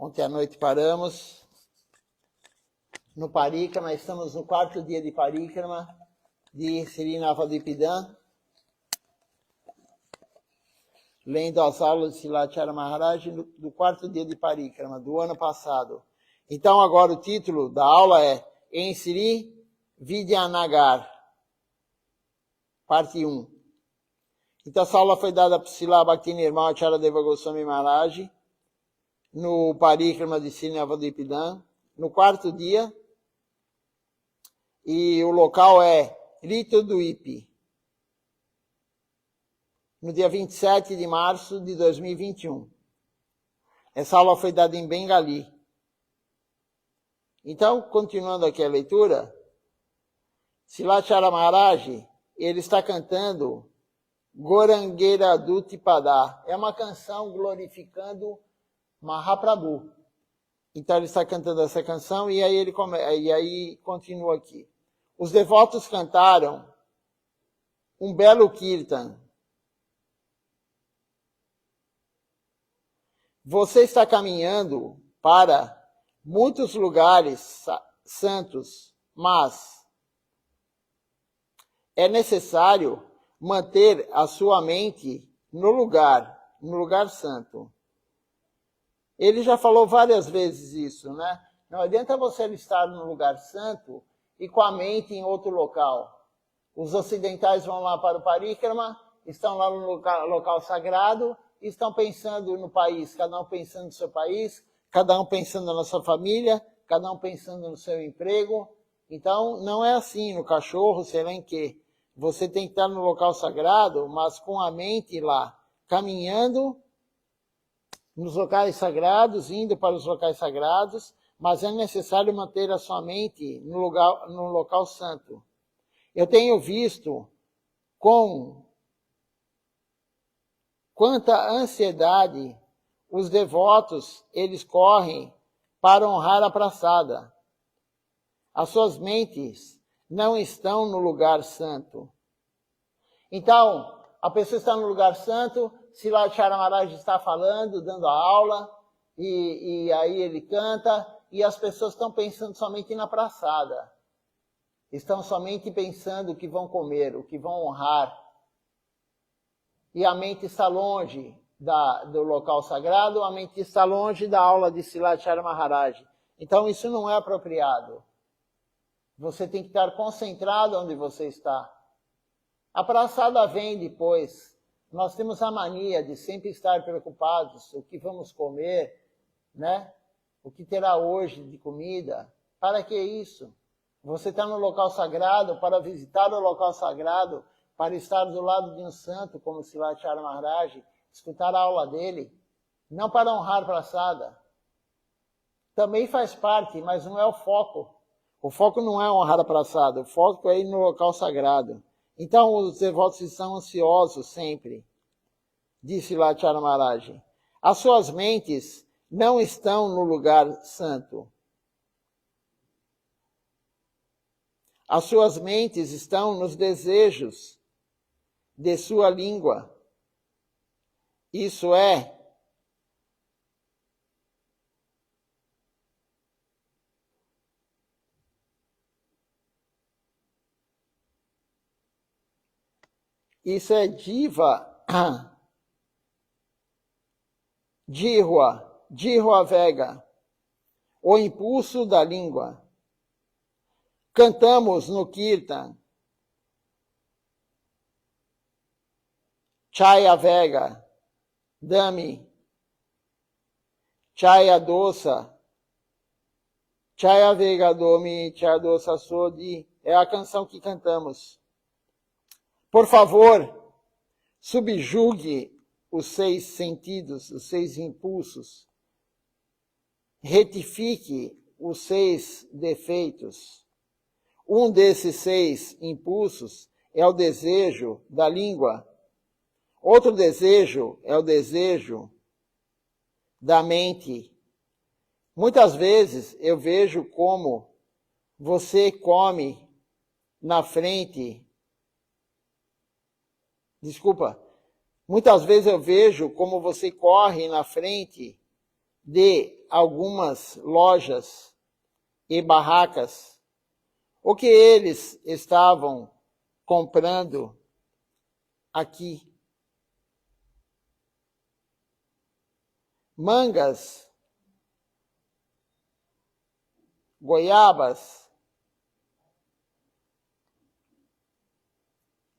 Ontem à noite paramos no Parikrama, estamos no 4º dia de Parikrama de Sri Navadvipan, lendo as aulas de Silacharya Maharaj do 4º dia de Parikrama do ano passado. Então agora o título da aula é Em Sri Vidyanagar, parte 1. Então essa aula foi dada por Srila Bhaktinirmal Acharya Deva Goswami Maharaj no Parikrama de Sri Navadvipan, no 4º dia, e o local é Ritudvipa, no dia 27 de março de 2021. Essa aula foi dada em Bengali. Então, continuando aqui a leitura, Silacharya Maharaj, ele está cantando Gorangeira Dutipada. É uma canção glorificando Mahaprabhu. Então ele está cantando essa canção e aí continua aqui. Os devotos cantaram um belo kirtan. Você está caminhando para muitos lugares santos, mas é necessário manter a sua mente no lugar santo. Ele já falou várias vezes isso, né? Não adianta você estar no lugar santo e com a mente em outro local. Os ocidentais vão lá para o Parikrama, estão lá no local sagrado, estão pensando no país, cada um pensando no seu país, cada um pensando na sua família, cada um pensando no seu emprego. Então, não é assim no cachorro, sei lá em quê. Você tem que estar no local sagrado, mas com a mente lá, caminhando nos locais sagrados, indo para os locais sagrados, mas é necessário manter a sua mente no local santo. Eu tenho visto com quanta ansiedade os devotos, eles correm para honrar a praçada. As suas mentes não estão no lugar santo. Então, a pessoa está no lugar santo, Silacharya Maharaj está falando, dando a aula, e aí ele canta, e as pessoas estão pensando somente na praçada. Estão somente pensando o que vão comer, o que vão honrar. E a mente está longe do local sagrado, a mente está longe da aula de Silacharya Maharaj. Então isso não é apropriado. Você tem que estar concentrado onde você está. A praçada vem depois. Nós temos a mania de sempre estar preocupados, o que vamos comer, né? O que terá hoje de comida. Para que isso? Você está no local sagrado para visitar o local sagrado, para estar do lado de um santo como Silacharya Maharaj, escutar a aula dele, não para honrar a praçada. Também faz parte, mas não é o foco. O foco não é honrar a praçada, o foco é ir no local sagrado. Então os devotos estão ansiosos sempre, disse Silacharya Maharaj. As suas mentes não estão no lugar santo. As suas mentes estão nos desejos de sua língua. Isso é Jihva Vega, o impulso da língua. Cantamos no Kirtan, Chaya Vega, Dami, Chaya Dosa, Chaya Vega Domi, Chaya Dosa Sodi, é a canção que cantamos. Por favor, subjugue os 6 sentidos, os 6 impulsos. Retifique os 6 defeitos. Um desses 6 impulsos é o desejo da língua. Outro desejo é o desejo da mente. Muitas vezes eu vejo como você come na frente. Muitas vezes eu vejo como você corre na frente de algumas lojas e barracas o que eles estavam comprando aqui. Mangas, goiabas.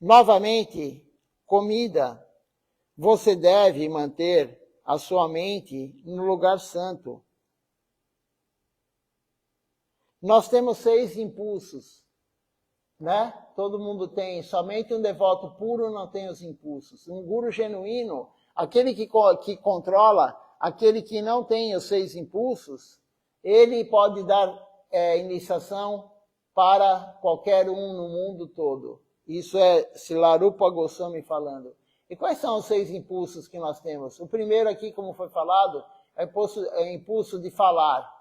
Novamente, comida. Você deve manter a sua mente no lugar santo. Nós temos 6 impulsos, né? Todo mundo tem, somente um devoto puro não tem os impulsos. Um guru genuíno, aquele que controla, aquele que não tem os 6 impulsos, ele pode dar iniciação para qualquer um no mundo todo. Isso é Silarupa Goswami falando. E quais são os 6 impulsos que nós temos? O primeiro aqui, como foi falado, é o impulso de falar.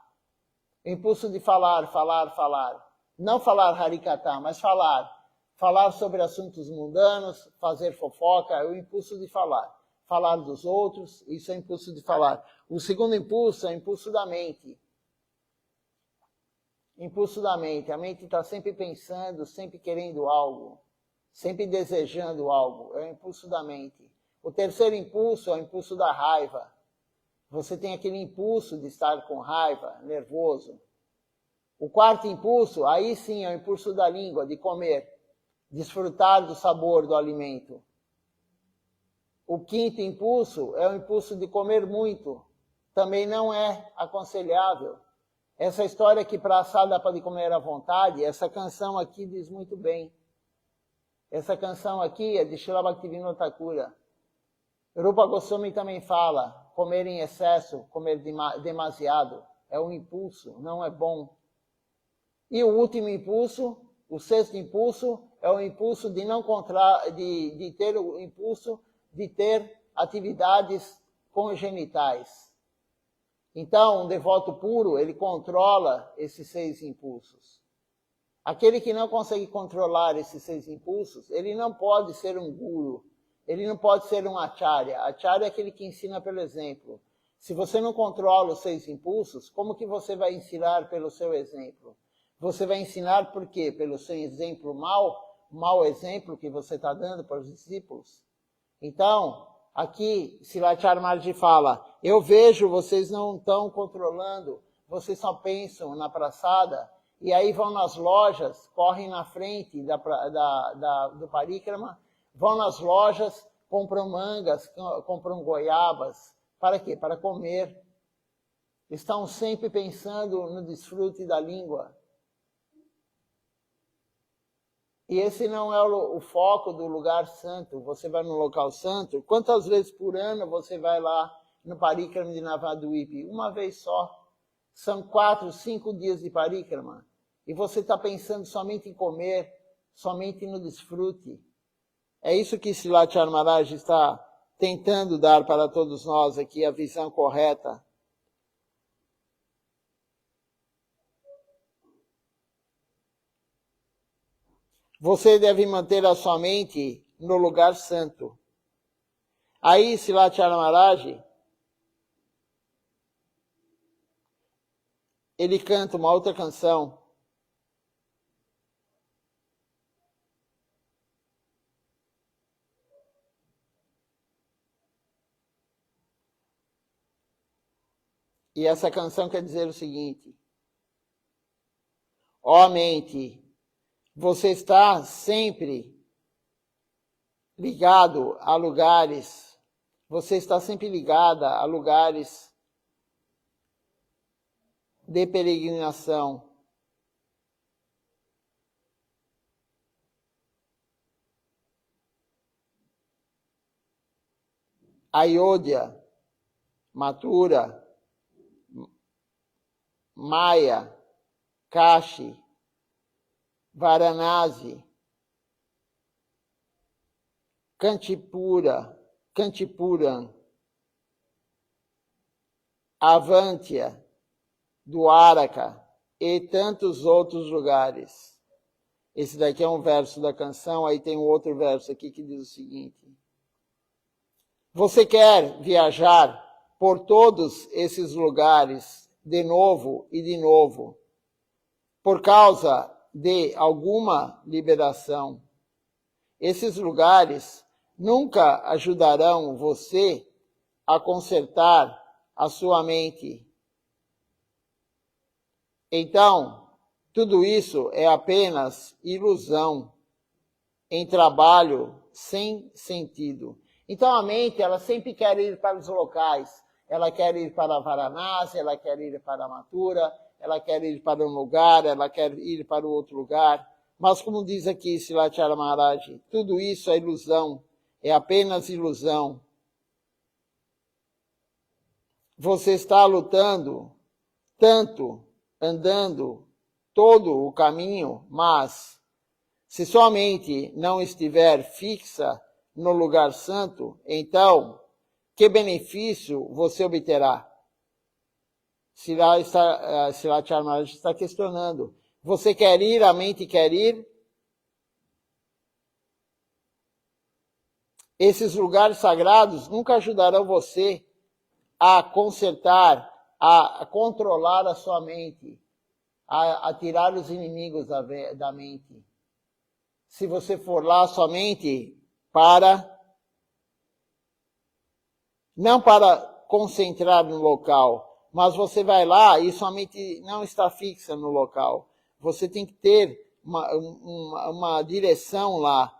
O impulso de falar. Não falar Harikata, mas falar. Falar sobre assuntos mundanos, fazer fofoca, é o impulso de falar. Falar dos outros, isso é o impulso de falar. O segundo impulso é o impulso da mente. Impulso da mente. A mente está sempre pensando, sempre querendo algo, sempre desejando algo. É o impulso da mente. O terceiro impulso é o impulso da raiva. Você tem aquele impulso de estar com raiva, nervoso. O quarto impulso, aí sim, é o impulso da língua, de comer, desfrutar do sabor do alimento. O quinto impulso é o impulso de comer muito. Também não é aconselhável. Essa história que para assar dá para comer à vontade, essa canção aqui diz muito bem. Essa canção aqui é de Srila Bhaktivinoda Thakura. Rupa Goswami também fala, comer em excesso, comer demasiado, é um impulso, não é bom. E o último impulso, o sexto impulso, é o impulso de ter o impulso de ter atividades congenitais. Então, um devoto puro, ele controla esses 6 impulsos. Aquele que não consegue controlar esses 6 impulsos, ele não pode ser um guru, ele não pode ser um acharya. Acharya é aquele que ensina pelo exemplo. Se você não controla os 6 impulsos, como que você vai ensinar pelo seu exemplo? Você vai ensinar por quê? Pelo seu exemplo mau exemplo que você está dando para os discípulos? Então, aqui, Silachar Marji fala, eu vejo, vocês não estão controlando, vocês só pensam na praçada, e aí vão nas lojas, correm na frente do Parikrama, vão nas lojas, compram mangas, compram goiabas. Para quê? Para comer. Estão sempre pensando no desfrute da língua. E esse não é o foco do lugar santo. Você vai no local santo. Quantas vezes por ano você vai lá no Parikrama de Navadvipa? Uma vez só. São 4, 5 dias de Parikrama. E você está pensando somente em comer, somente no desfrute. É isso que Silachar Maharaj está tentando dar para todos nós aqui, a visão correta. Você deve manter a sua mente no lugar santo. Aí, Silachar Maharaj, ele canta uma outra canção. E essa canção quer dizer o seguinte: ó mente, você está sempre ligado a lugares, você está sempre ligada a lugares de peregrinação. Ayodhya, Mathura, Maya, Kashi, Varanasi, Kanchipuram, Avantia, Dwaraka e tantos outros lugares. Esse daqui é um verso da canção, aí tem um outro verso aqui que diz o seguinte: você quer viajar por todos esses lugares de novo e de novo, por causa de alguma liberação. Esses lugares nunca ajudarão você a consertar a sua mente. Então, tudo isso é apenas ilusão em trabalho sem sentido. Então a mente, ela sempre quer ir para os locais. Ela quer ir para Varanasi, ela quer ir para Mathura, ela quer ir para um lugar, ela quer ir para o outro lugar. Mas como diz aqui Srila Maharaj, tudo isso é ilusão, é apenas ilusão. Você está lutando tanto, andando todo o caminho, mas se sua mente não estiver fixa no lugar santo, então, que benefício você obterá? Srila Maharaj está questionando. Você quer ir, a mente quer ir? Esses lugares sagrados nunca ajudarão você a consertar, a controlar a sua mente, a tirar os inimigos da mente. Se você for lá somente não para concentrar no local, mas você vai lá e sua mente não está fixa no local. Você tem que ter uma direção lá.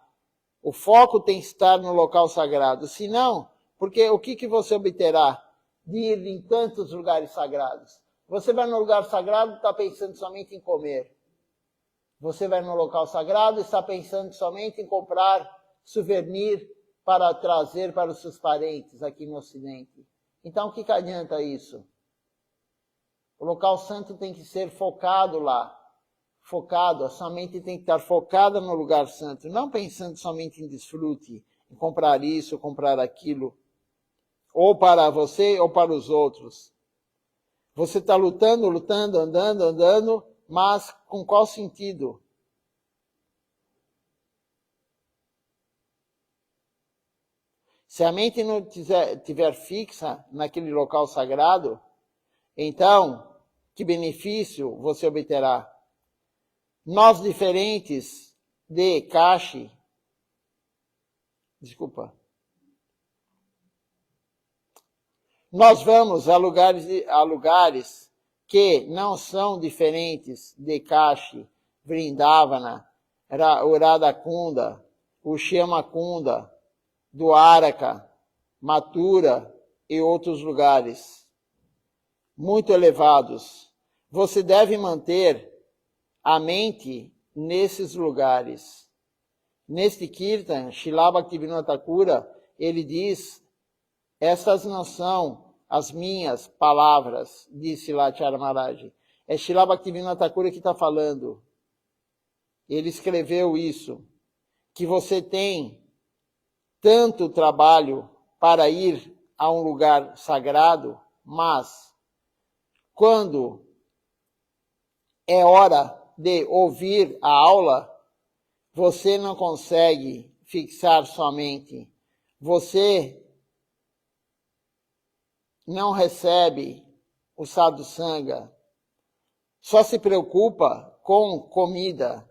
O foco tem que estar no local sagrado. Se não, porque o que você obterá de ir em tantos lugares sagrados? Você vai no lugar sagrado e está pensando somente em comer. Você vai no local sagrado e está pensando somente em comprar souvenir para trazer para os seus parentes aqui no Ocidente. Então, o que adianta isso? O local santo tem que ser focado lá. Focado, a sua mente tem que estar focada no lugar santo, não pensando somente em desfrute, em comprar isso, comprar aquilo, ou para você ou para os outros. Você está lutando, andando, mas com qual sentido? Se a mente não estiver fixa naquele local sagrado, então, que benefício você obterá? Nós diferentes de Kashi, nós vamos a lugares que não são diferentes de Kashi, Vrindavana, Radhakunda, Ushyamakunda, Dwaraka, Mathura e outros lugares muito elevados. Você deve manter a mente nesses lugares. Neste Kirtan, Srila Bhaktivinoda Thakura, ele diz, essas não são as minhas palavras, disse Srila Maharaj. É Srila Bhaktivinoda Thakura que está falando. Ele escreveu isso, que você tem tanto trabalho para ir a um lugar sagrado, mas quando é hora de ouvir a aula, você não consegue fixar sua mente. Você não recebe o sadhusanga. Só se preocupa com comida.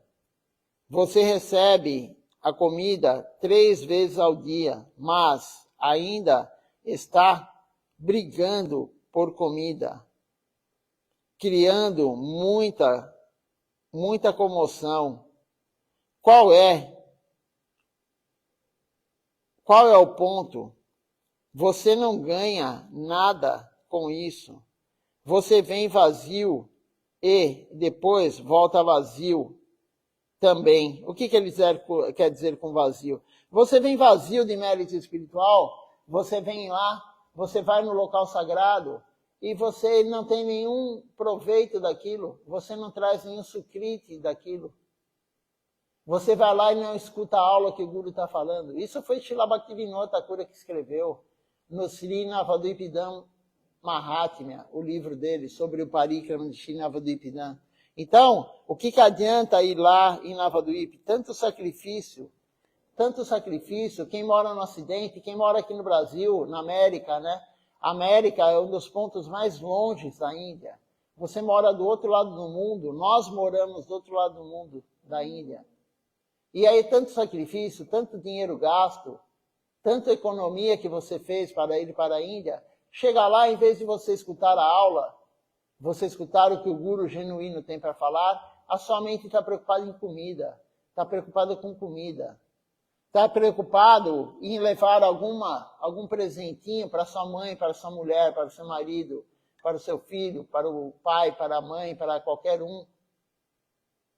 Você recebe a comida 3 vezes ao dia, mas ainda está brigando por comida, criando muita comoção. Qual é o ponto? Você não ganha nada com isso. Você vem vazio e depois volta vazio também. O que ele quer dizer com vazio? Você vem vazio de mérito espiritual, você vem lá, você vai no local sagrado e você não tem nenhum proveito daquilo, você não traz nenhum sukriti daquilo. Você vai lá e não escuta a aula que o Guru está falando. Isso foi Srila Bhaktivinoda Thakura que escreveu no Sri Navadvipidam Mahatmya, o livro dele, sobre o Parikrama de Sri Navadvipidam. Então, o que adianta ir lá em Navadvip? Tanto sacrifício, quem mora no Ocidente, quem mora aqui no Brasil, na América, né? A América é um dos pontos mais longes da Índia. Você mora do outro lado do mundo, nós moramos do outro lado do mundo, da Índia. E aí tanto sacrifício, tanto dinheiro gasto, tanta economia que você fez para ir para a Índia, chega lá, em vez de você escutar a aula, você escutar o que o guru genuíno tem para falar, a sua mente está preocupada em comida, está preocupada com comida. Está preocupado em levar algum presentinho para sua mãe, para sua mulher, para o seu marido, para o seu filho, para o pai, para a mãe, para qualquer um.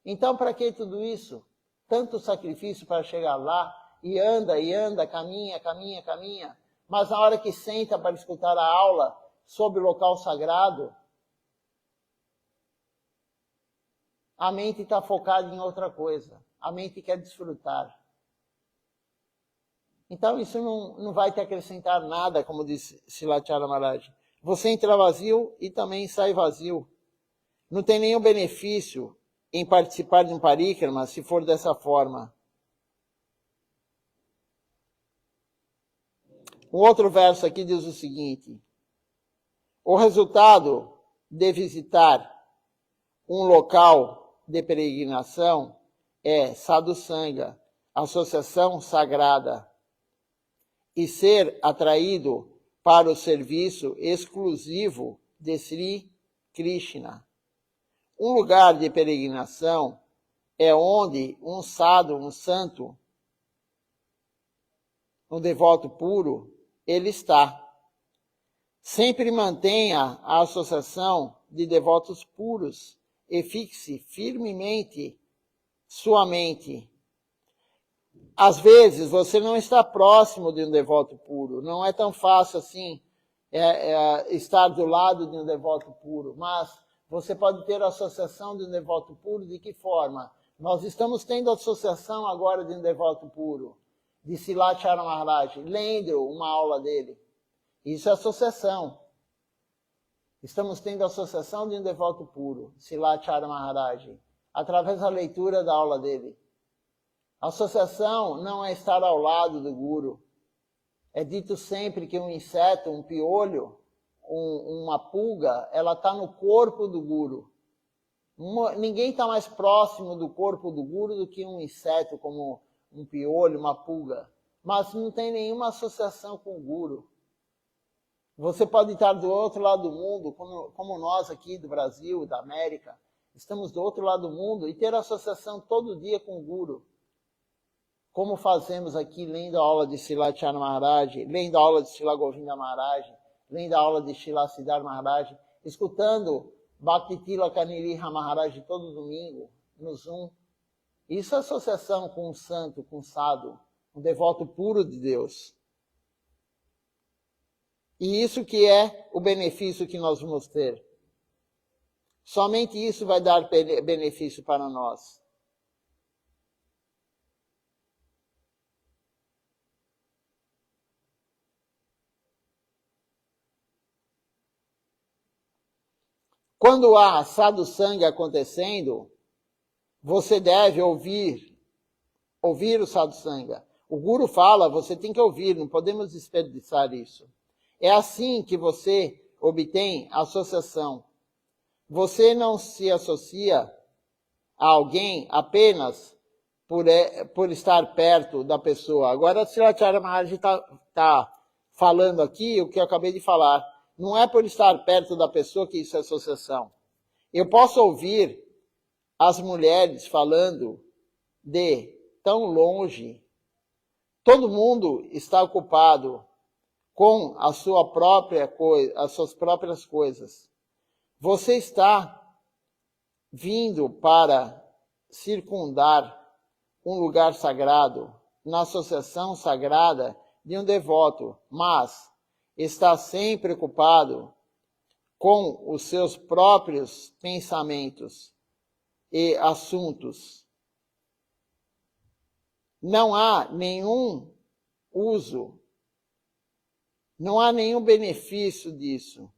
Então, para que tudo isso? Tanto sacrifício para chegar lá, e anda, caminha, caminha, caminha. Mas na hora que senta para escutar a aula sobre o local sagrado, a mente está focada em outra coisa. A mente quer desfrutar. Então isso não vai te acrescentar nada, como disse Silachara Maharaj. Você entra vazio e também sai vazio. Não tem nenhum benefício em participar de um parikrama se for dessa forma. Um outro verso aqui diz o seguinte: o resultado de visitar um local de peregrinação é sadhusanga, associação sagrada, e ser atraído para o serviço exclusivo de Sri Krishna. Um lugar de peregrinação é onde um sadhu, um santo, um devoto puro, ele está. Sempre mantenha a associação de devotos puros e fixe firmemente sua mente. Às vezes você não está próximo de um devoto puro, não é tão fácil assim estar do lado de um devoto puro, mas você pode ter a associação de um devoto puro. De que forma? Nós estamos tendo a associação agora de um devoto puro, de Silachara Maharaj, lendo uma aula dele. Isso é associação. Estamos tendo a associação de um devoto puro, Silachara Maharaj, através da leitura da aula dele. A associação não é estar ao lado do guru. É dito sempre que um inseto, um piolho, uma pulga, ela está no corpo do guru. Ninguém está mais próximo do corpo do guru do que um inseto, como um piolho, uma pulga. Mas não tem nenhuma associação com o guru. Você pode estar do outro lado do mundo, como nós aqui do Brasil, da América. Estamos do outro lado do mundo e ter associação todo dia com o guru. Como fazemos aqui, lendo a aula de Silachara Maharaj, lendo a aula de Srila Govinda Maharaj, lendo a aula de Srila Siddhar Maharaj, escutando Bhakti Tilaka Niriha Maharaj todo domingo, no Zoom. Isso é associação com um santo, com um sadhu, um devoto puro de Deus. E isso que é o benefício que nós vamos ter. Somente isso vai dar benefício para nós. Quando há sadhusanga acontecendo, você deve ouvir o sadhusanga. O guru fala, você tem que ouvir, não podemos desperdiçar isso. É assim que você obtém associação. Você não se associa a alguém apenas por estar perto da pessoa. Agora, a Silachara Maharaj está falando aqui o que eu acabei de falar. Não é por estar perto da pessoa que isso é associação. Eu posso ouvir as mulheres falando de tão longe. Todo mundo está ocupado com a sua própria coisa, as suas próprias coisas. Você está vindo para circundar um lugar sagrado, na associação sagrada de um devoto, mas está sempre ocupado com os seus próprios pensamentos e assuntos. Não há nenhum uso, não há nenhum benefício disso.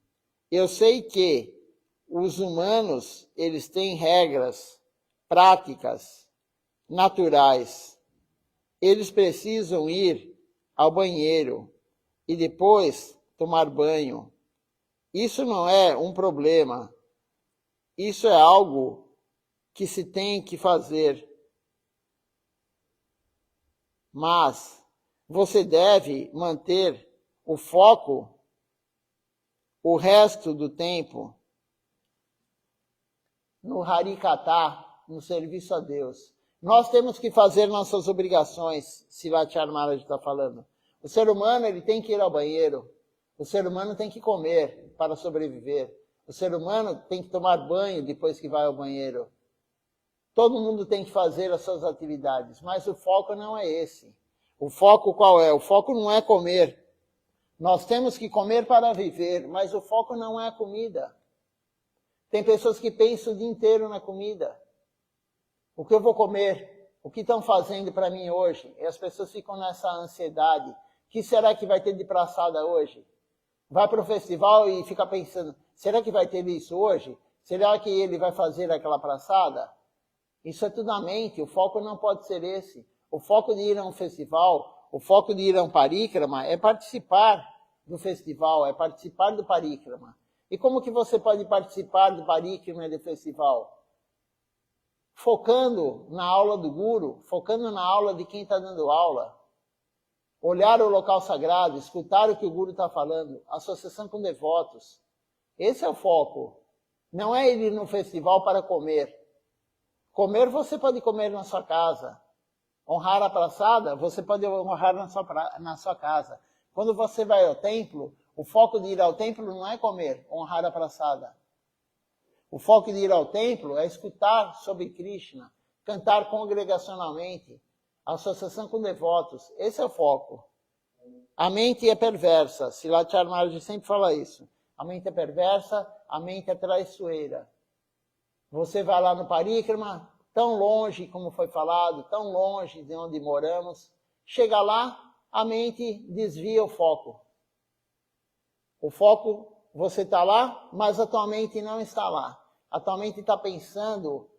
Eu sei que os humanos, eles têm regras, práticas, naturais. Eles precisam ir ao banheiro e depois tomar banho. Isso não é um problema. Isso é algo que se tem que fazer. Mas você deve manter o foco o resto do tempo no Harikata, no serviço a Deus. Nós temos que fazer nossas obrigações, Silat Maharaj está falando. O ser humano ele tem que ir ao banheiro. O ser humano tem que comer para sobreviver. O ser humano tem que tomar banho depois que vai ao banheiro. Todo mundo tem que fazer as suas atividades, mas o foco não é esse. O foco qual é? O foco não é comer. Nós temos que comer para viver, mas o foco não é a comida. Tem pessoas que pensam o dia inteiro na comida. O que eu vou comer? O que estão fazendo para mim hoje? E as pessoas ficam nessa ansiedade. O que será que vai ter de praçada hoje? Vai para o festival e fica pensando, será que vai ter isso hoje? Será que ele vai fazer aquela praçada? Isso é tudo na mente, o foco não pode ser esse. O foco de ir a um festival, o foco de ir a um parikrama é participar do festival, é participar do parikrama. E como que você pode participar do parikrama e do festival? Focando na aula do guru, focando na aula de quem está dando aula. Olhar o local sagrado, escutar o que o guru está falando, associação com devotos. Esse é o foco. Não é ir no festival para comer. Comer você pode comer na sua casa. Honrar a praçada, você pode honrar na sua casa. Quando você vai ao templo, o foco de ir ao templo não é comer, honrar a praçada. O foco de ir ao templo é escutar sobre Krishna, cantar congregacionalmente, associação com devotos. Esse é o foco. A mente é perversa. Silat Maharaj sempre fala isso. A mente é perversa, a mente é traiçoeira. Você vai lá no parikrama, tão longe, como foi falado, tão longe de onde moramos. Chega lá, a mente desvia o foco. O foco, você está lá, mas a tua mente não está lá. A tua mente está pensando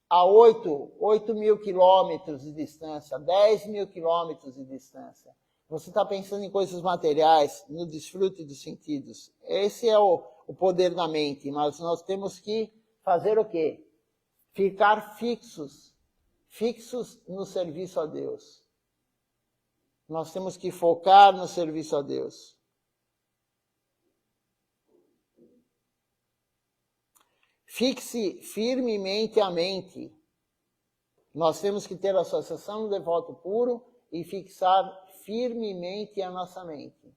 a 8 mil quilômetros de distância, 10 mil quilômetros de distância. Você está pensando em coisas materiais, no desfrute dos sentidos. Esse é o poder da mente, mas nós temos que fazer o quê? Ficar fixos no serviço a Deus. Nós temos que focar no serviço a Deus. Fixe firmemente a mente. Nós temos que ter a associação do devoto puro e fixar firmemente a nossa mente.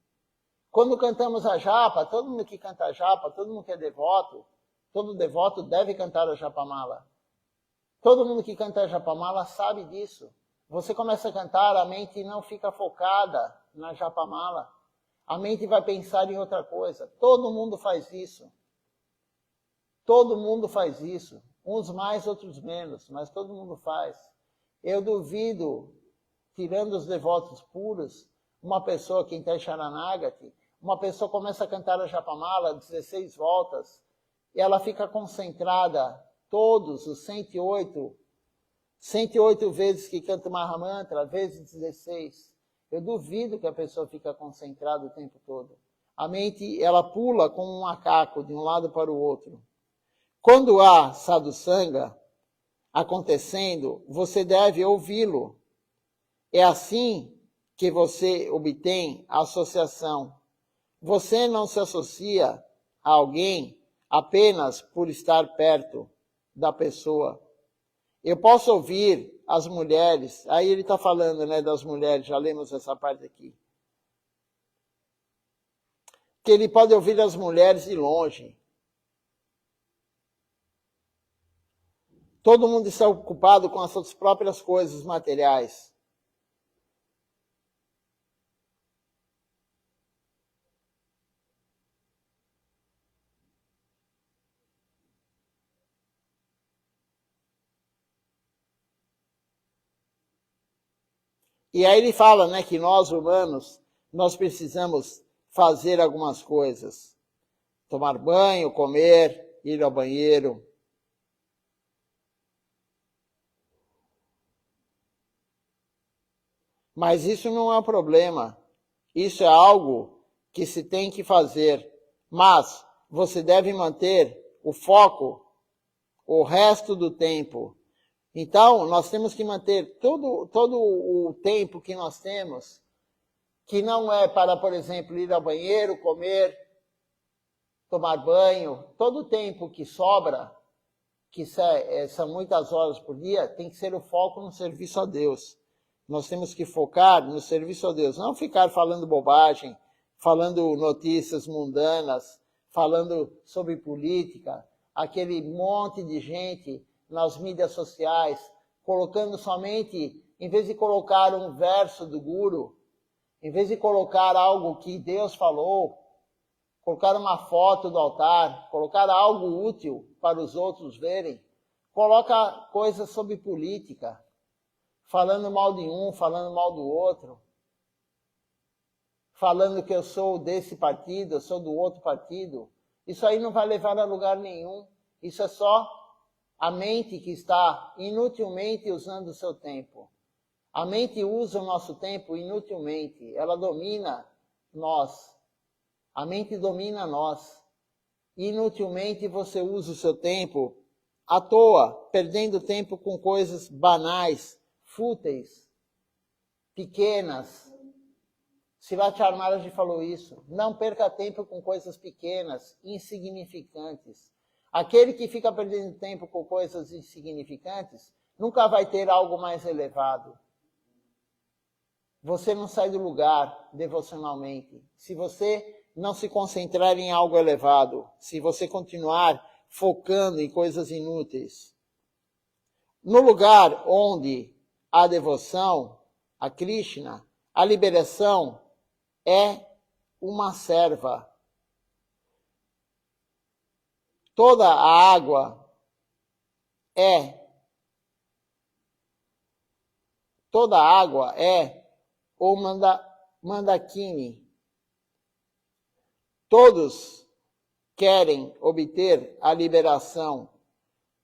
Quando cantamos a japa, todo mundo que canta a japa, todo mundo que é devoto, todo devoto deve cantar a japamala. Todo mundo que canta a japamala sabe disso. Você começa a cantar, a mente não fica focada na japamala. A mente vai pensar em outra coisa. Todo mundo faz isso. Todo mundo faz isso. Uns mais, outros menos, mas todo mundo faz. Eu duvido, tirando os devotos puros, uma pessoa que está em Sharanagati, uma pessoa começa a cantar a japamala 16 voltas, e ela fica concentrada, todos os 108 vezes que canta o Mahamantra, vezes 16. Eu duvido que a pessoa fica concentrada o tempo todo. A mente, ela pula como um macaco de um lado para o outro. Quando há sadhusanga acontecendo, você deve ouvi-lo. É assim que você obtém a associação. Você não se associa a alguém apenas por estar perto da pessoa. Eu posso ouvir as mulheres, aí ele está falando, né, das mulheres, já lemos essa parte aqui. Que ele pode ouvir as mulheres de longe. Todo mundo está ocupado com as suas próprias coisas materiais. E aí ele fala, né, que nós humanos, nós precisamos fazer algumas coisas. Tomar banho, comer, ir ao banheiro. Mas isso não é um problema. Isso é algo que se tem que fazer, mas você deve manter o foco o resto do tempo. Então, nós temos que manter todo o tempo que nós temos, que não é para, por exemplo, ir ao banheiro, comer, tomar banho, todo o tempo que sobra, que são muitas horas por dia, tem que ser o foco no serviço a Deus. Nós temos que focar no serviço a Deus, não ficar falando bobagem, falando notícias mundanas, falando sobre política, aquele monte de gente nas mídias sociais, colocando somente, em vez de colocar um verso do guru, em vez de colocar algo que Deus falou, colocar uma foto do altar, colocar algo útil para os outros verem, coloca coisas sobre política, falando mal de um, falando mal do outro, falando que eu sou desse partido, eu sou do outro partido. Isso aí não vai levar a lugar nenhum. Isso é só a mente que está inutilmente usando o seu tempo. A mente usa o nosso tempo inutilmente. Ela domina nós. A mente domina nós. Inutilmente você usa o seu tempo à toa, perdendo tempo com coisas banais, fúteis, pequenas. Siddhartha Maharaj falou isso. Não perca tempo com coisas pequenas, insignificantes. Aquele que fica perdendo tempo com coisas insignificantes nunca vai ter algo mais elevado. Você não sai do lugar devocionalmente. Se você não se concentrar em algo elevado, se você continuar focando em coisas inúteis. No lugar onde há devoção a Krishna, a liberação é uma serva. Toda a água é o Mandakini. Todos querem obter a liberação.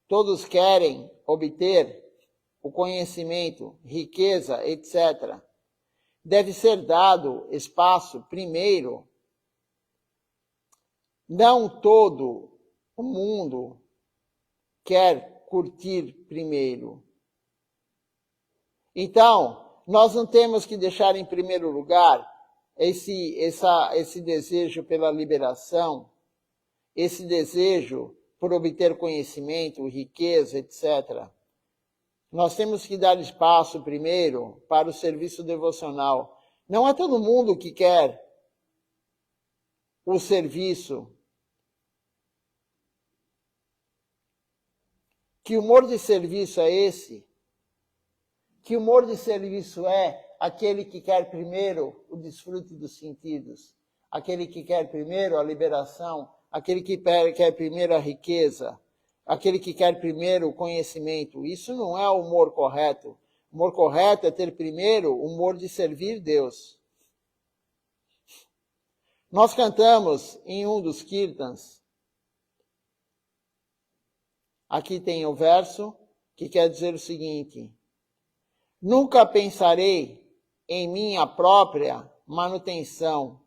Todos querem obter o conhecimento, riqueza, etc. Deve ser dado espaço primeiro. Não todo o mundo quer curtir primeiro. Então, nós não temos que deixar em primeiro lugar esse desejo pela liberação, esse desejo por obter conhecimento, riqueza, etc. Nós temos que dar espaço primeiro para o serviço devocional. Não é todo mundo que quer o serviço. Que humor de serviço é esse? Que humor de serviço é aquele que quer primeiro o desfrute dos sentidos, aquele que quer primeiro a liberação, aquele que quer primeiro a riqueza, aquele que quer primeiro o conhecimento? Isso não é o humor correto. O humor correto é ter primeiro o humor de servir Deus. Nós cantamos em um dos kirtans, aqui tem o verso que quer dizer o seguinte: nunca pensarei em minha própria manutenção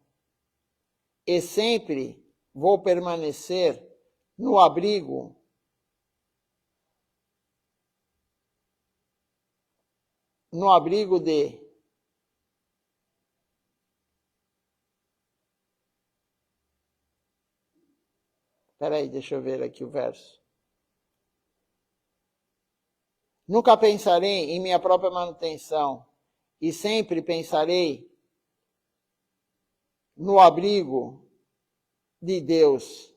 e sempre vou permanecer no abrigo de Peraí, deixa eu ver aqui o verso. Nunca pensarei em minha própria manutenção e sempre pensarei no abrigo de Deus,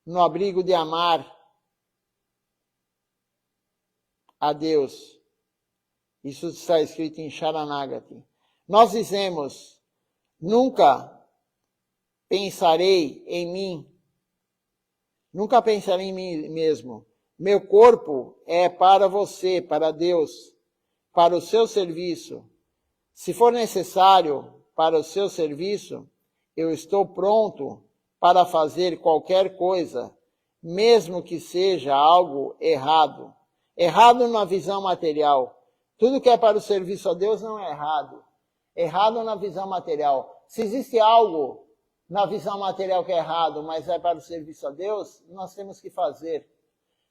no abrigo de amar a Deus. Isso está escrito em Sharanagati. Nós dizemos, nunca pensarei em mim, nunca pensarei em mim mesmo. Meu corpo é para você, para Deus, para o seu serviço. Se for necessário para o seu serviço, eu estou pronto para fazer qualquer coisa, mesmo que seja algo errado. Errado na visão material. Tudo que é para o serviço a Deus não é errado. Errado na visão material. Se existe algo na visão material que é errado, mas é para o serviço a Deus, nós temos que fazer.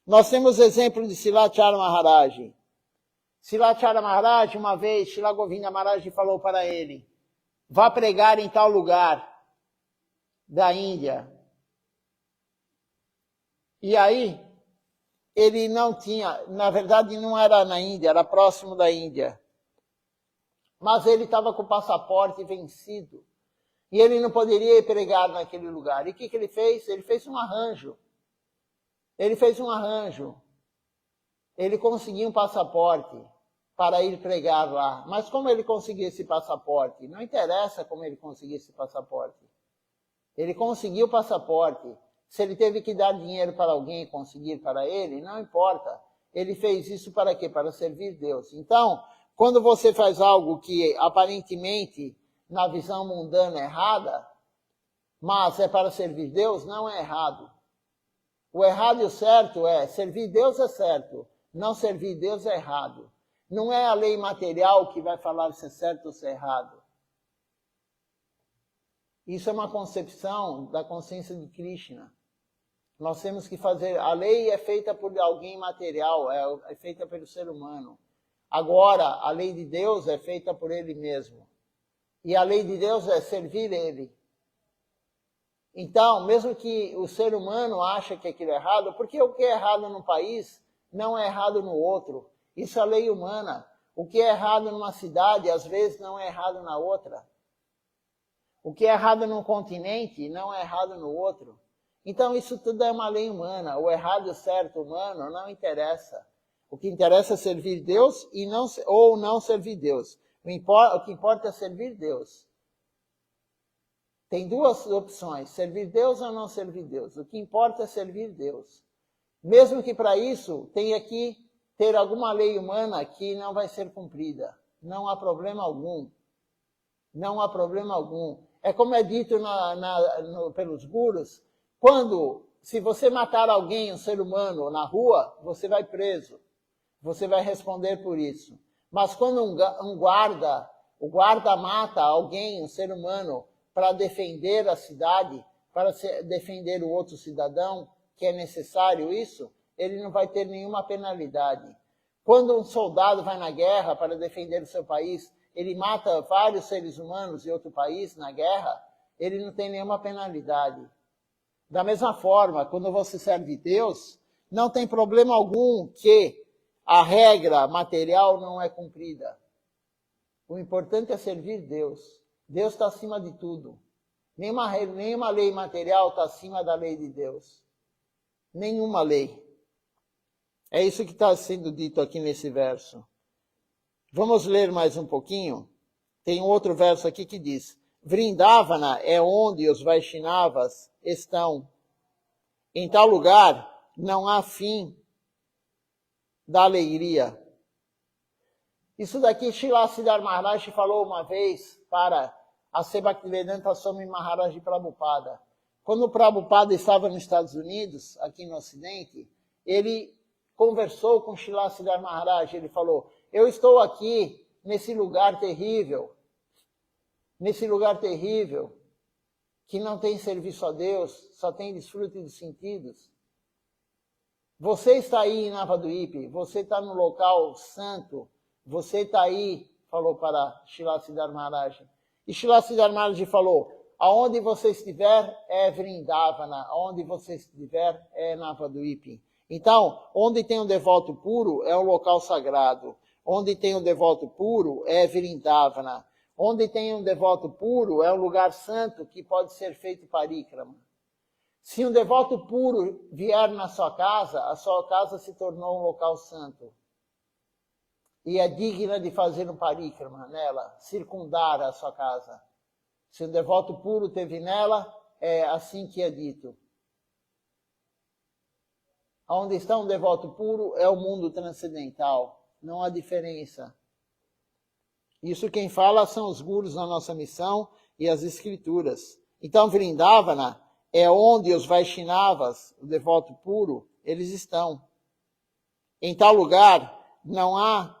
Nós temos exemplo de Srila Maharaj. Srila Maharaj, uma vez, Srila Govinda Maharaj falou para ele, vá pregar em tal lugar da Índia. E aí, ele não tinha, na verdade não era na Índia, era próximo da Índia. Mas ele estava com o passaporte vencido. E ele não poderia ir pregar naquele lugar. E o que ele fez? Ele fez um arranjo. Ele conseguiu um passaporte para ir pregar lá. Mas como ele conseguiu esse passaporte? Não interessa como ele conseguiu esse passaporte. Ele conseguiu o passaporte. Se ele teve que dar dinheiro para alguém conseguir para ele, não importa. Ele fez isso para quê? Para servir Deus. Então, quando você faz algo que aparentemente, na visão mundana, é errada, mas é para servir Deus, não é errado. O errado e o certo é, servir Deus é certo, não servir Deus é errado. Não é a lei material que vai falar se é certo ou se é errado. Isso é uma concepção da consciência de Krishna. Nós temos que fazer, a lei é feita por alguém material, é feita pelo ser humano. Agora, a lei de Deus é feita por Ele mesmo. E a lei de Deus é servir Ele. Então, mesmo que o ser humano ache que aquilo é errado, porque o que é errado num país não é errado no outro. Isso é a lei humana. O que é errado numa cidade, às vezes, não é errado na outra. O que é errado num continente, não é errado no outro. Então, isso tudo é uma lei humana. O errado e o certo humano não interessa. O que interessa é servir Deus ou não servir Deus. O que importa é servir Deus. Tem duas opções, servir Deus ou não servir Deus. O que importa é servir Deus. Mesmo que para isso tenha que ter alguma lei humana que não vai ser cumprida. Não há problema algum. Não há problema algum. É como é dito pelos gurus, se você matar alguém, um ser humano, na rua, você vai preso. Você vai responder por isso. Mas quando o guarda mata alguém, um ser humano, para defender a cidade, para defender o outro cidadão, que é necessário isso, ele não vai ter nenhuma penalidade. Quando um soldado vai na guerra para defender o seu país, ele mata vários seres humanos de outro país na guerra, ele não tem nenhuma penalidade. Da mesma forma, quando você serve Deus, não tem problema algum que a regra material não é cumprida. O importante é servir Deus. Deus está acima de tudo. Nenhuma lei material está acima da lei de Deus. Nenhuma lei. É isso que está sendo dito aqui nesse verso. Vamos ler mais um pouquinho. Tem um outro verso aqui que diz: Vrindavana é onde os Vaishnavas estão. Em tal lugar não há fim da alegria. Isso daqui Srila Siddhar Maharaj falou uma vez para a Bhaktivedanta Swami Maharaj Prabhupada. Quando o Prabhupada estava nos Estados Unidos, aqui no Ocidente, ele conversou com Srila Siddhar Maharaj. Ele falou, eu estou aqui nesse lugar terrível, que não tem serviço a Deus, só tem desfrute dos sentidos. Você está aí em Navadvipa, você está no local santo, você está aí, falou para Srila Siddhar Maharaj. E Srila Siddhar Maharaj falou, aonde você estiver é Vrindavana, aonde você estiver é Navadvipa. Então, onde tem um devoto puro é um local sagrado. Onde tem um devoto puro é Vrindavana. Onde tem um devoto puro é um lugar santo que pode ser feito parikrama. Se um devoto puro vier na sua casa, a sua casa se tornou um local santo. E é digna de fazer um parikrama nela, circundar a sua casa. Se um devoto puro teve nela, é assim que é dito. Onde está um devoto puro é o mundo transcendental. Não há diferença. Isso quem fala são os gurus na nossa missão e as escrituras. Então, Vrindavana é onde os Vaishnavas, o devoto puro, eles estão. Em tal lugar não há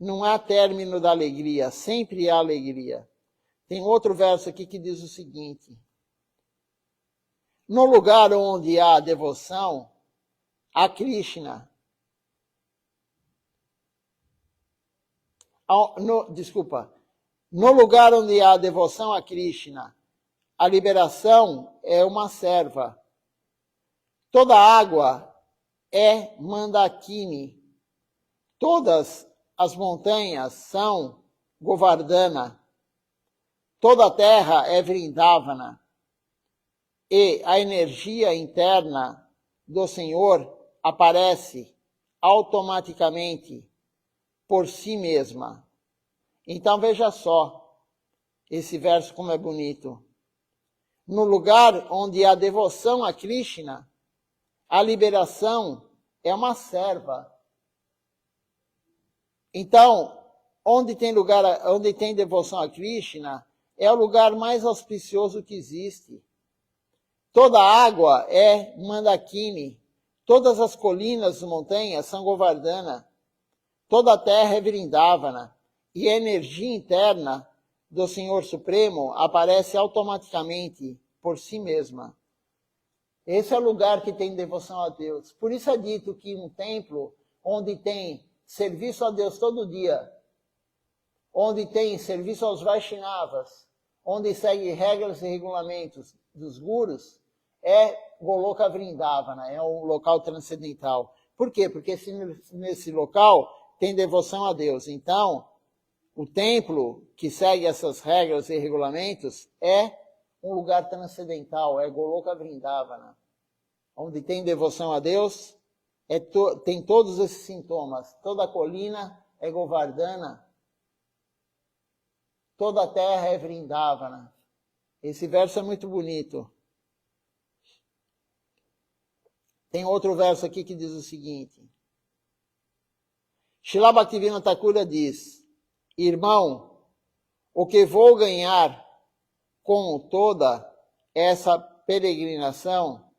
não há término da alegria, sempre há alegria. Tem outro verso aqui que diz o seguinte: no lugar onde há devoção a Krishna, no lugar onde há devoção a Krishna, a liberação é uma serva. Toda água é Mandakini. Todas as montanhas são Govardhana. Toda a terra é Vrindavana. E a energia interna do Senhor aparece automaticamente por si mesma. Então veja só esse verso como é bonito. No lugar onde há devoção a Krishna, a liberação é uma serva. Então, onde tem devoção a Krishna, é o lugar mais auspicioso que existe. Toda água é Mandakini. Todas as colinas e montanhas são Govardhana. Toda a terra é Vrindavana. E a energia interna do Senhor Supremo aparece automaticamente por si mesma. Esse é o lugar que tem devoção a Deus. Por isso é dito que um templo onde tem serviço a Deus todo dia, onde tem serviço aos Vaishnavas, onde segue regras e regulamentos dos gurus, é Goloka Vrindavana, é um local transcendental. Por quê? Porque nesse local tem devoção a Deus. Então, o templo que segue essas regras e regulamentos é um lugar transcendental, é Goloka Vrindavana. Onde tem devoção a Deus, tem todos esses sintomas. Toda a colina é Govardhana. Toda a terra é Vrindavana. Esse verso é muito bonito. Tem outro verso aqui que diz o seguinte. Srila Bhaktivinoda Thakura diz: irmão, o que vou ganhar com toda essa peregrinação,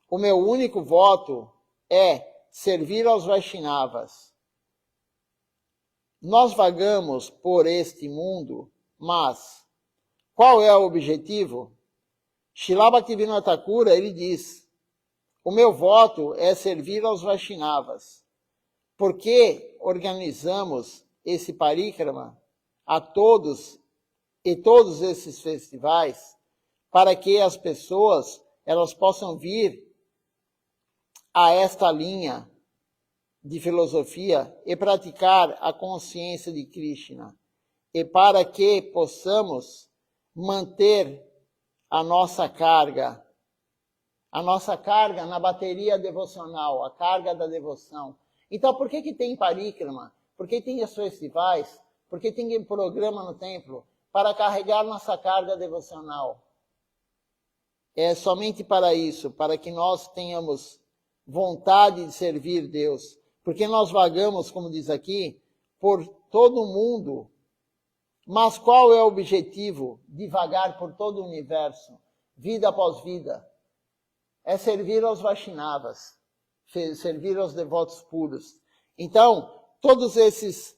o meu único voto é servir aos Vaishnavas. Nós vagamos por este mundo, mas qual é o objetivo? Srila Bhaktivinoda Thakura, ele diz: o meu voto é servir aos Vaishnavas. Por que organizamos esse parikrama a todos esses festivais? Para que as pessoas elas possam vir a esta linha de filosofia e praticar a consciência de Krishna. E para que possamos manter a nossa carga na bateria devocional, a carga da devoção. Então, por que tem parikrama? Por que tem os festivais? Por que tem programa no templo? Para carregar nossa carga devocional. É somente para isso, para que nós tenhamos vontade de servir Deus. Porque nós vagamos, como diz aqui, por todo o mundo. Mas qual é o objetivo de vagar por todo o universo, vida após vida? É servir aos Vaishnavas, servir aos devotos puros. Então, todos esses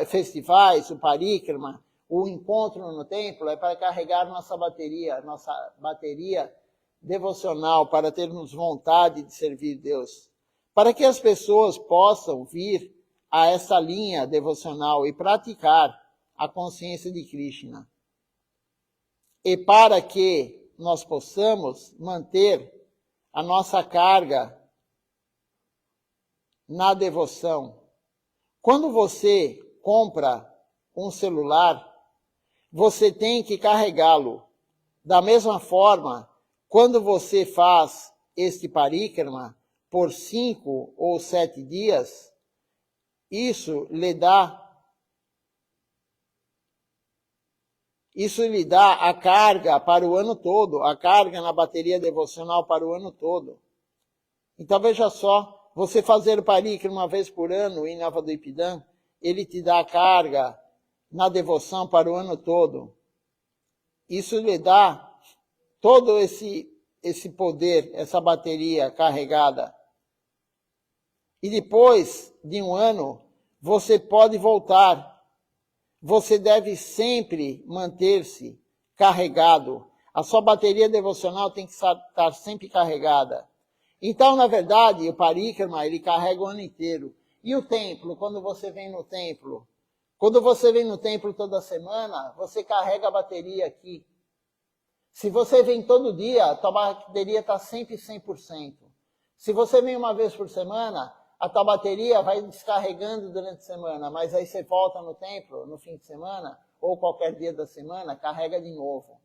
festivais, o parikrama, o encontro no templo, é para carregar nossa bateria devocional, para termos vontade de servir Deus. Para que as pessoas possam vir a essa linha devocional e praticar a consciência de Krishna. E para que nós possamos manter a nossa carga na devoção. Quando você compra um celular, você tem que carregá-lo. Da mesma forma, quando você faz este parikrama por 5 ou 7 dias, isso lhe dá a carga para o ano todo, a carga na bateria devocional para o ano todo. Então veja só, você fazer o parikrama uma vez por ano em Navadvipidam, ele te dá a carga na devoção para o ano todo. Isso lhe dá todo esse poder, essa bateria carregada. E depois de um ano, você pode voltar. Você deve sempre manter-se carregado. A sua bateria devocional tem que estar sempre carregada. Então, na verdade, o parikrama, ele carrega o ano inteiro. E o templo, quando você vem no templo? Quando você vem no templo toda semana, você carrega a bateria aqui. Se você vem todo dia, a tua bateria está sempre 100%. Se você vem uma vez por semana, a tua bateria vai descarregando durante a semana, mas aí você volta no templo no fim de semana, ou qualquer dia da semana, carrega de novo.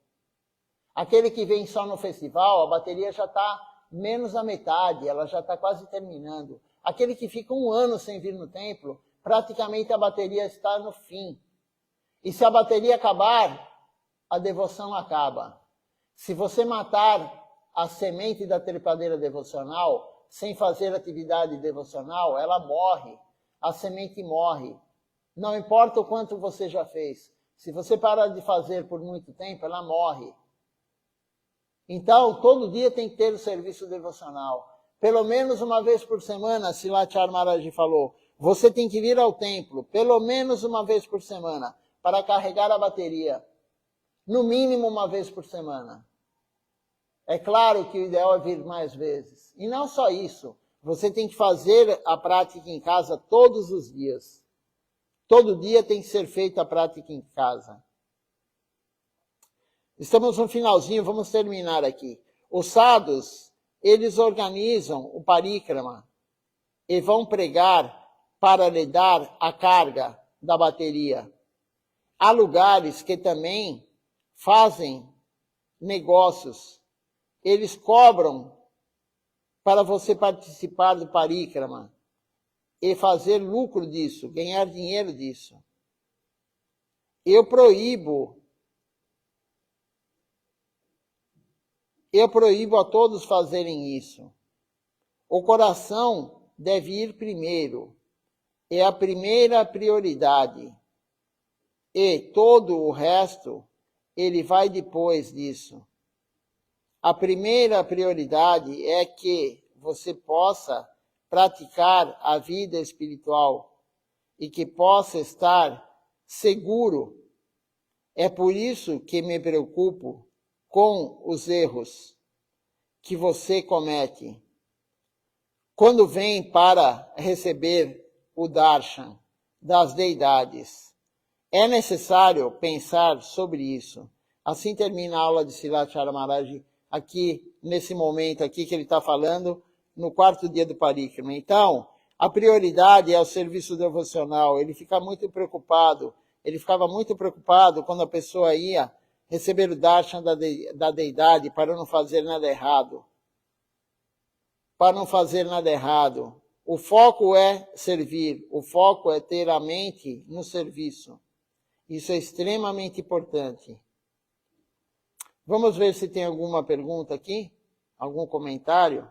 Aquele que vem só no festival, a bateria já está menos da metade, ela já está quase terminando. Aquele que fica um ano sem vir no templo, praticamente a bateria está no fim. E se a bateria acabar, a devoção acaba. Se você matar a semente da trepadeira devocional, sem fazer atividade devocional, ela morre. A semente morre. Não importa o quanto você já fez. Se você parar de fazer por muito tempo, ela morre. Então, todo dia tem que ter o serviço devocional. Pelo menos uma vez por semana, Silachar Maharaj falou, você tem que vir ao templo, pelo menos uma vez por semana, para carregar a bateria. No mínimo uma vez por semana. É claro que o ideal é vir mais vezes. E não só isso, você tem que fazer a prática em casa todos os dias. Todo dia tem que ser feita a prática em casa. Estamos no finalzinho, vamos terminar aqui. Os sadhus, eles organizam o parikrama e vão pregar para lhe dar a carga da bateria. Há lugares que também fazem negócios. Eles cobram para você participar do parikrama e fazer lucro disso, ganhar dinheiro disso. Eu proíbo a todos fazerem isso. O coração deve ir primeiro. É a primeira prioridade. E todo o resto, ele vai depois disso. A primeira prioridade é que você possa praticar a vida espiritual e que possa estar seguro. É por isso que me preocupo com os erros que você comete. Quando vem para receber o darshan das deidades, é necessário pensar sobre isso. Assim termina a aula de Silachar Maharaj aqui, nesse momento aqui que ele está falando, no quarto dia do parikrama. Então, a prioridade é o serviço devocional. Ele ficava muito preocupado quando a pessoa ia receber o darshan da deidade para não fazer nada errado. O foco é servir, o foco é ter a mente no serviço. Isso é extremamente importante. Vamos ver se tem alguma pergunta aqui, algum comentário.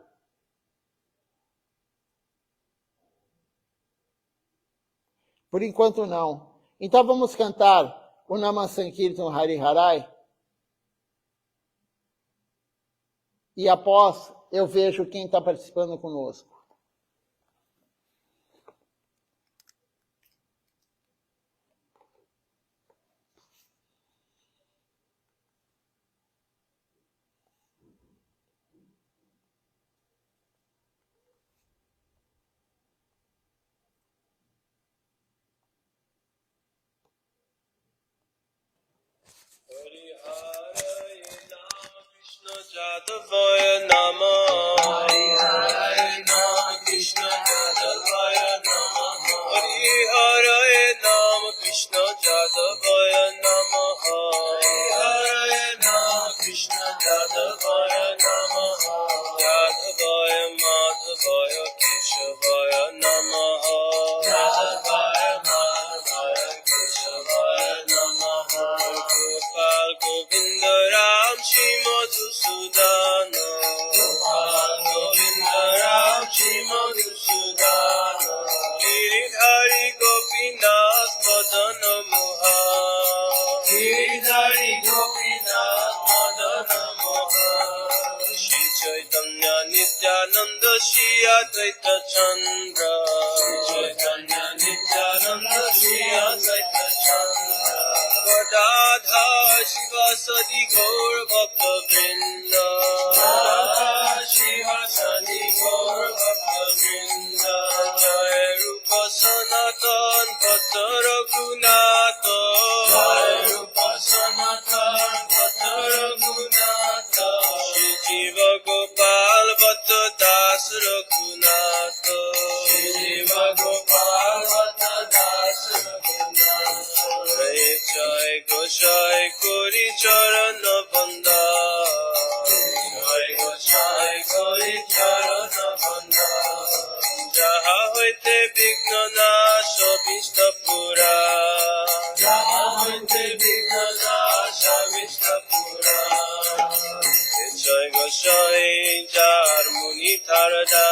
Por enquanto não. Então vamos cantar o Nama Sankirtan Hari Harai. E após eu vejo quem está participando conosco. Jadavaya Nama Hari Hari Nama Krishna Jadavaya Nama Hari Hari Nama Krishna Jadavaya Nama Hari Hari Nama Krishna Jadavaya Nama Jadavaya Madhavaya Keshavaya Nama Jadavaya Madhavaya Keshavaya Nama Gopal Govinda Ram Shri Madhusudana Gopal Govinda Ram Shri Madhusudana Giridhari Gopinath Madana Mohan Giridhari Gopinath Madana Mohan Shri Chaitanya Nityananda Shri Advaita Chandra Shri Chaitanya Nityananda Saita Chanda Radha Shiva Sadi Gaur Bhakta Vrinda Radha Shiva Sadi Gaur Bhakta Vrinda Jai Rupa Sanatan Bhakta Raghunatha Jai Rupa Sanatan Bhakta Raghunatha Shri Jiva Gopal Bhakta Das Raghunatha Shri Jiva Gopal Bhakta Das Raghunatha Jai Jai Goshai Kori Charana Banda Jai Goshai Kori Charana Banda Jaha hoite Vigna Nasha Vishnapura Jaha hoite Vigna Nasha Vishnapura Jai Goshai Jar Muni Tarada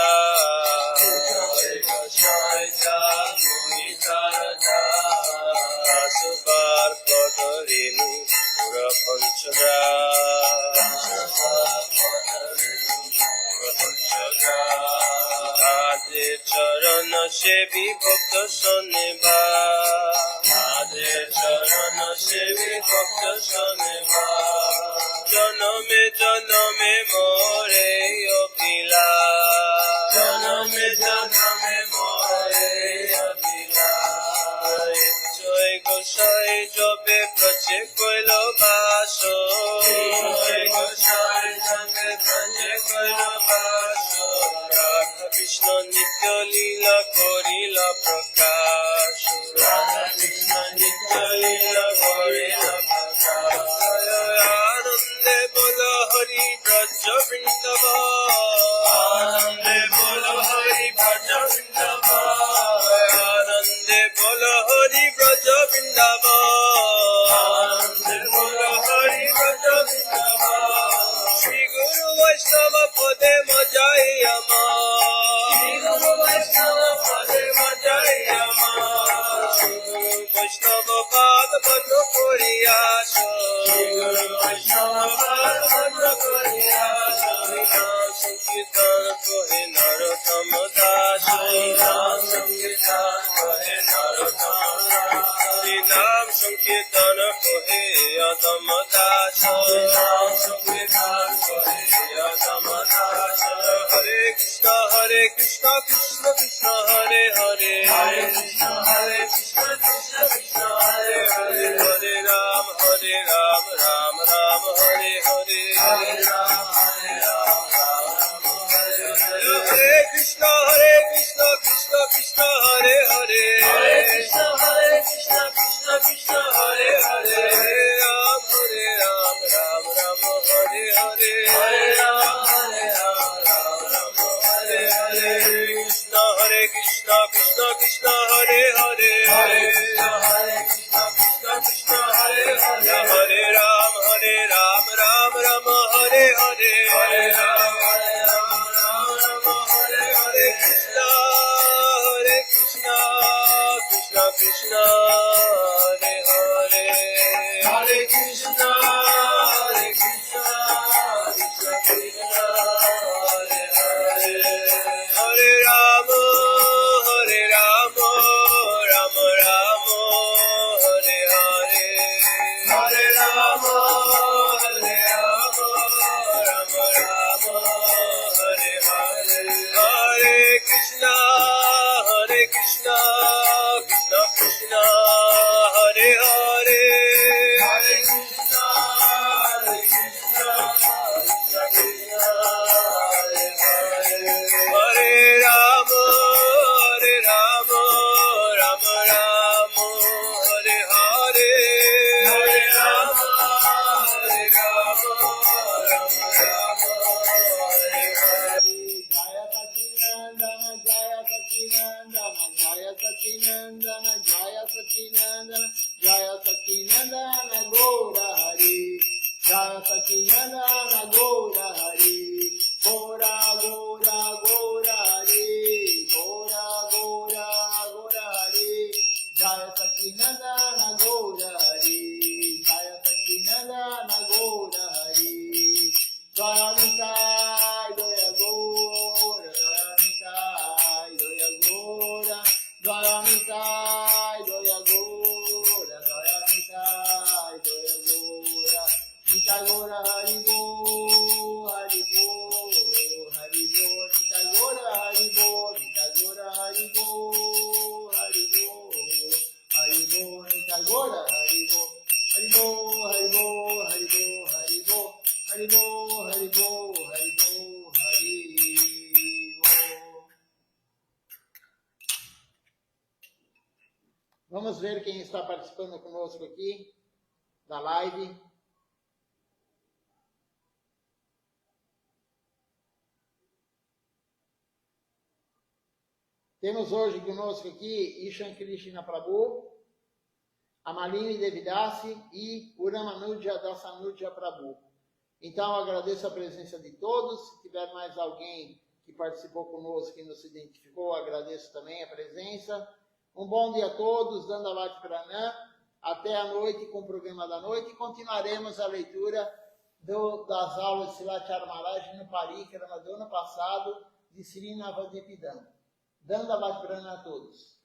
Jai Goshai Jar Muni Tarada Asupar Padarinu Pura Panchara Radhe Charana Sevi Bhakta Saneva Radhe Charana Sevi Bhakta Saneva Janame Janame More Abhila Janame Janame More Abhila Jai Goshai Jobe Prache Koilo Baso Jai Goshai Jobe Prache Koilo Baso Radha Krishna Nitya Leela Korila Prakash Radha Krishna Nitya Leela Korila Prakash Anande Bolo Hari Braja Vrindavan Anande Bolo Hari Braja Vrindavan Anande Bolo Hari Braja Vrindavan Anande Bolo Hari Braja Vrindavan Shri Guru Vaishnava Pade Majai Amar Shri Guru Vaishnava Pade Majai Amar Shri Guru Vaishnava Pad Bhadra Koriyasha Shri Guru Vaishnava Pad Bhadra Koriyasha Nam Sankirtan Kohe Narottam Das Nam Sankirtan Kohe Narottam Das Nam Sankirtan Kohe Adam Das Nam Sankirtan Kohe Adam Das Hare Krishna Krishna Krishna Hare Hare Hare Krishna Krishna Krishna Hare Hare Hare Ram Ram Ram Hare Hare Hare Ram Ram Hare Hare Hare Krishna Krishna Krishna Hare Hare Hare Krishna Krishna Krishna Hare Hare Hare Ram Ram Hare Hare Hare Ram Ram Hare Hare Krishna Krishna Krishna Hare Hare Hare Krishna Krishna Krishna Hare Hare Hare Ram Ram Hare Hare Hare Ram Hare Hare Krishna Krishna Krishna Hare Hare Hare Krishna Krishna Krishna Hare Hare Hare Ram Ram Hare Hare Hare Ram Ram Hare Hare Hare Krishna Krishna Krishna Hare Hare Hare Krishna Krishna Krishna Hare Hare Hare Ram Ram Hare Hare Hare Ram Ram Hare Hare Jaya Sacinandana Jaya Sacinandana Jaya Sacinandana Gaura Hari Jaya Sacinandana Gaura Hari Gaura Gaura Gaura Hari Gaura Gaura Gaura Hari Jaya Sacinandana Gaura Hari Jaya Sacinandana Gaura Hari Jaya Nitai Doya Gaura Jaya Nitai Doya Gaura Haribo, Haribo, Haribo, Haribo. Vamos ver quem está participando conosco aqui da live. Temos hoje conosco aqui Ishan Krishna Prabhu, Amalini Devidasi e Uramanudja Dasanudja Prabhu. Então, agradeço a presença de todos. Se tiver mais alguém que participou conosco, que nos identificou, agradeço também a presença. Um bom dia a todos, Dandavat Pranam. Até a noite com o programa da noite. E continuaremos a leitura das aulas de Silachar Maharaj no Parikrama do ano passado, de Sri Navadvipidam. Dandavat Pranam a todos.